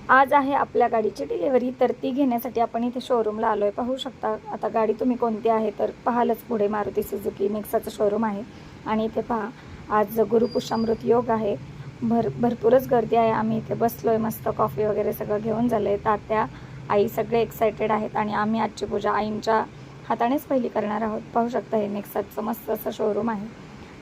आज आहे आपल्या गाडीची डिलिव्हरी, तर ती घेण्यासाठी आपण इथे शोरूमला आलो आहे. पाहू शकता आता गाडी तुम्ही कोणती आहे तर पाहालच पुढे मारुती सुझुकी नेक्साचं शोरूम आहे. आणि इथे पहा आज गुरुपुष्यामृत योग आहे. भरपूरच गर्दी आहे. आम्ही इथे बसलो आहे, मस्त कॉफी वगैरे सगळं घेऊन झालं आहे. तात्या आई सगळे एक्सायटेड आहेत आणि आम्ही आजची पूजा आईंच्या हातानेच पहिली करणार आहोत. पाहू शकता हे नेक्साचं मस्त असं शोरूम आहे.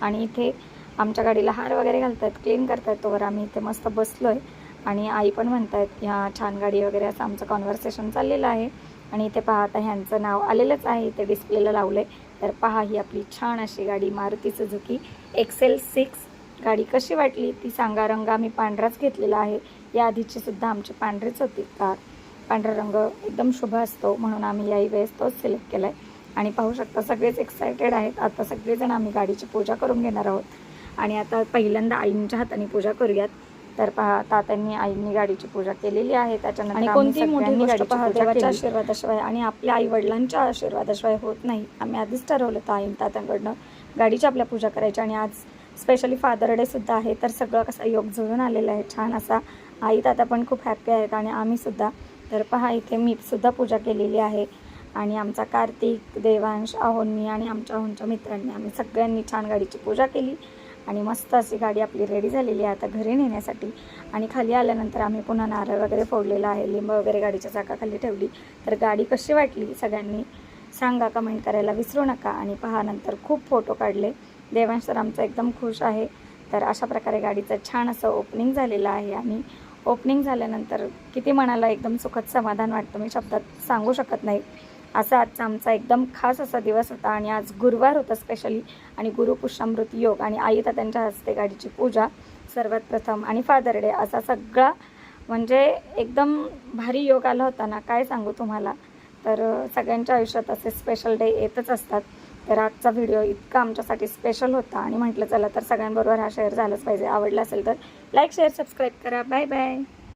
आणि इथे आमच्या गाडीला हार वगैरे घालतात, क्लीन करतात. तोवर आम्ही इथे मस्त बसलो आहे आणि आई पण म्हणतायत की हां छान गाडी वगैरे असं आमचं कॉन्व्हर्सेशन चाललेलं आहे. आणि इथे पहा आता ह्यांचं नाव आलेलंच आहे, इथे डिस्प्लेला लावलं आहे. तर पहा ही आपली छान अशी गाडी मारुती सुझुकी XL6 गाडी कशी वाटली ती सांगा. रंग आम्ही पांढराच घेतलेला आहे. या आधीची सुद्धा आमची पांढरीच होती कार. पांढरा रंग एकदम शुभ असतो म्हणून आम्ही याही वेळेस तोच सिलेक्ट केला आहे. आणि पाहू शकता सगळेच एक्सायटेड आहेत. आता सगळेजण आम्ही गाडीची पूजा करून घेणार आहोत. आणि आता पहिल्यांदा आईंच्या हाताने पूजा करूयात. तर पहा तात्यांनी आईंनी गाडीची पूजा केलेली आहे. त्याच्यानंतर कोणती मोठी गोष्ट पहा देवाच्या आशीर्वादाशिवाय आणि आपल्या आई वडिलांच्या आशीर्वादाशिवाय होत नाही. आम्ही आधीच ठरवलं होतं आई तात्यांकडनं गाडीची आपल्या पूजा करायची. आणि आज स्पेशली फादर डे सुद्धा आहे, तर सगळं कसा योग जुळून आलेला आहे छान असा. आई तात्या पण खूप हॅप्पी आहेत आणि आम्ही सुद्धा. तर पहा इथे मी सुद्धा पूजा केलेली आहे. आणि आमचा कार्तिक, देवांश, आहोंनी आणि आमच्या आहोंच्या मित्रांनी आम्ही सगळ्यांनी छान गाडीची पूजा केली. आणि मस्त अशी गाडी आपली रेडी झालेली आहे आता घरी नेण्यासाठी. आणि खाली आल्यानंतर आम्ही पुन्हा नारळ वगैरे फोडलेला आहे, लिंब वगैरे गाडीच्या चाकाखाली ठेवली. तर गाडी कशी वाटली सगळ्यांनी सांगा, कमेंट करायला विसरू नका. आणि पहा नंतर खूप फोटो काढले. देवांश तर आमचा एकदम खुश आहे. तर अशा प्रकारे गाडीचं छान असं ओपनिंग झालेलं आहे. आणि ओपनिंग झाल्यानंतर किती मनाला एकदम सुखद समाधान वाटतं, मी शब्दात सांगू शकत नाही. असा आजचा आमचा एकदम खास असा दिवस होता. आणि आज गुरुवार होता स्पेशली आणि गुरुपुष्यामृत योग आणि आई तात्यांच्या हस्ते गाडीची पूजा सर्वात प्रथम आणि फादर डे असा सगळा म्हणजे एकदम भारी योग आला होता ना, काय सांगू तुम्हाला. तर सगळ्यांच्या आयुष्यात असे स्पेशल डे येतच असतात. तर आजचा व्हिडिओ इतका आमच्यासाठी स्पेशल होता आणि म्हटलं चला तर सगळ्यांबरोबर हा शेअर झालाच पाहिजे. आवडला असेल तर लाईक, शेअर, सबस्क्राईब करा. Bye bye.